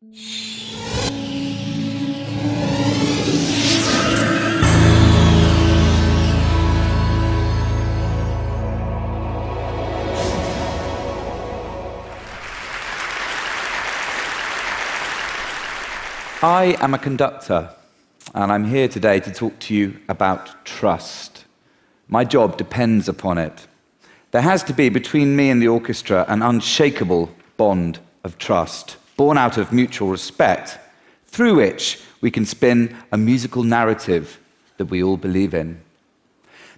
I am a conductor, and I'm here today to talk to you about trust. My job depends upon it. There has to be between me and the orchestra an unshakable bond of trust, born out of mutual respect, through which we can spin a musical narrative that we all believe in.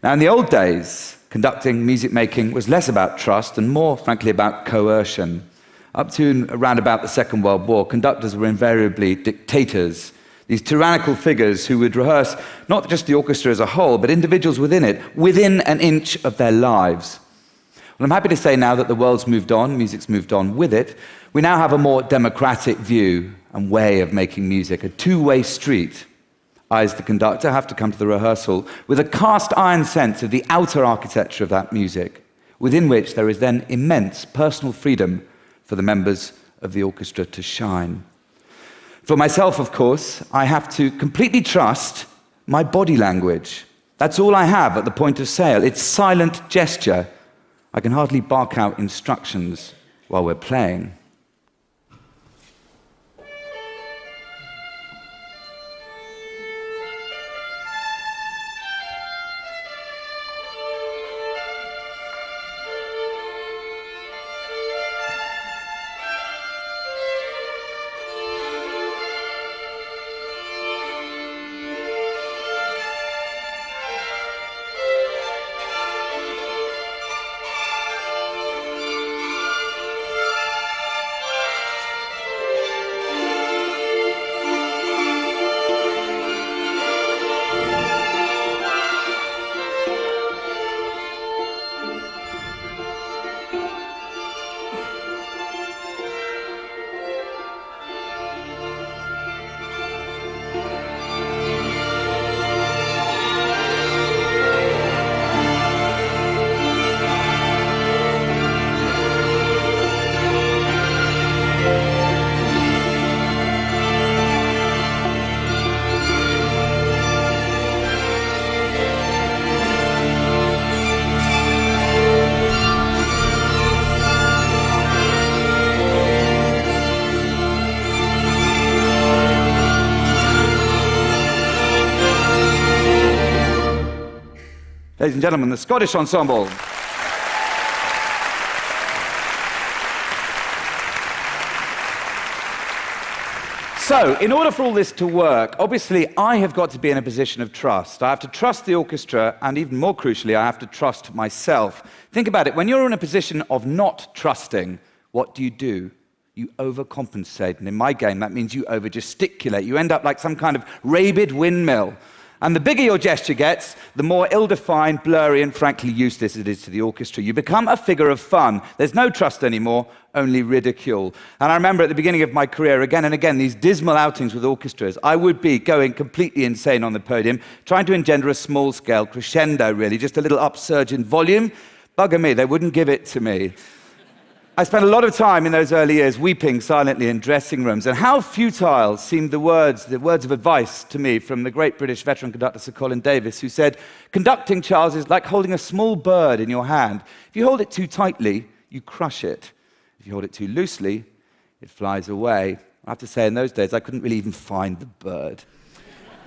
Now, in the old days, conducting, music making was less about trust and more, frankly, about coercion. Up to and around about the Second World War, conductors were invariably dictators, these tyrannical figures who would rehearse not just the orchestra as a whole, but individuals within it, within an inch of their lives. Well, I'm happy to say now that the world's moved on, music's moved on with it. We now have a more democratic view and way of making music, a two-way street. I, as the conductor, have to come to the rehearsal with a cast-iron sense of the outer architecture of that music, within which there is then immense personal freedom for the members of the orchestra to shine. For myself, of course, I have to completely trust my body language. That's all I have at the point of sale. It's silent gesture. I can hardly bark out instructions while we're playing. Ladies and gentlemen, the Scottish ensemble. So, in order for all this to work, obviously I have got to be in a position of trust. I have to trust the orchestra, and even more crucially, I have to trust myself. Think about it. When you're in a position of not trusting, what do? You overcompensate. And in my game, that means you over-gesticulate. You end up like some kind of rabid windmill. And the bigger your gesture gets, the more ill-defined, blurry, and frankly useless it is to the orchestra. You become a figure of fun. There's no trust anymore, only ridicule. And I remember at the beginning of my career, again and again, these dismal outings with orchestras. I would be going completely insane on the podium, trying to engender a small-scale crescendo, really, just a little upsurge in volume. Bugger me, they wouldn't give it to me. I spent a lot of time in those early years weeping silently in dressing rooms, and how futile seemed the words of advice to me from the great British veteran conductor Sir Colin Davis, who said, "Conducting, Charles, is like holding a small bird in your hand. If you hold it too tightly, you crush it. If you hold it too loosely, it flies away." I have to say, in those days, I couldn't really even find the bird.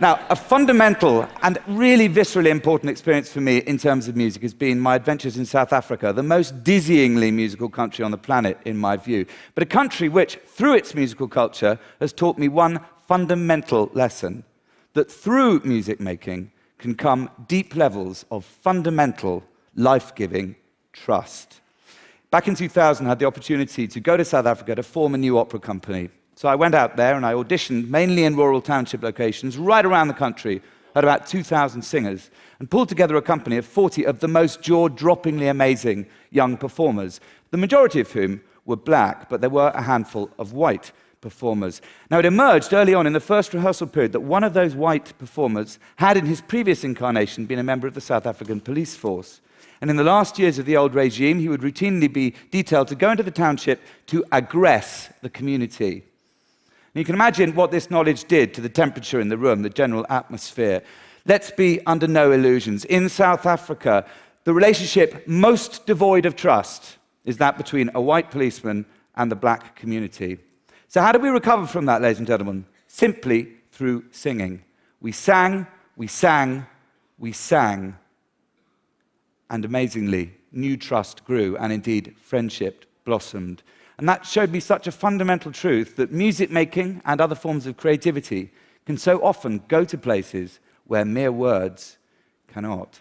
Now, a fundamental and really viscerally important experience for me in terms of music has been my adventures in South Africa, the most dizzyingly musical country on the planet, in my view, but a country which, through its musical culture, has taught me one fundamental lesson, that through music making can come deep levels of fundamental, life-giving trust. Back in 2000, I had the opportunity to go to South Africa to form a new opera company. So I went out there and I auditioned, mainly in rural township locations, right around the country, at about 2,000 singers, and pulled together a company of 40 of the most jaw-droppingly amazing young performers, the majority of whom were black, but there were a handful of white performers. Now, it emerged early on in the first rehearsal period that one of those white performers had, in his previous incarnation, been a member of the South African police force. And in the last years of the old regime, he would routinely be detailed to go into the township to aggress the community. You can imagine what this knowledge did to the temperature in the room, the general atmosphere. Let's be under no illusions. In South Africa, the relationship most devoid of trust is that between a white policeman and the black community. So how did we recover from that, ladies and gentlemen? Simply through singing. We sang, we sang, we sang. And amazingly, new trust grew, and indeed, friendship blossomed. And that showed me such a fundamental truth that music making and other forms of creativity can so often go to places where mere words cannot.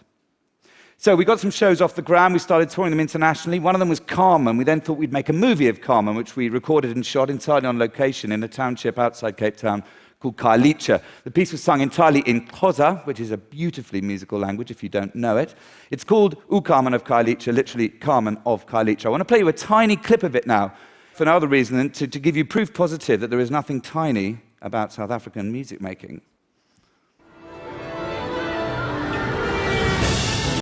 So we got some shows off the ground. We started touring them internationally. One of them was Carmen. We then thought we'd make a movie of Carmen, which we recorded and shot entirely on location in a township outside Cape Town called Khayelitsha. The piece was sung entirely in Xhosa, which is a beautifully musical language if you don't know it. It's called Carmen of Khayelitsha, literally Carmen of Khayelitsha. I want to play you a tiny clip of it now, for no other reason than to give you proof positive that there is nothing tiny about South African music making.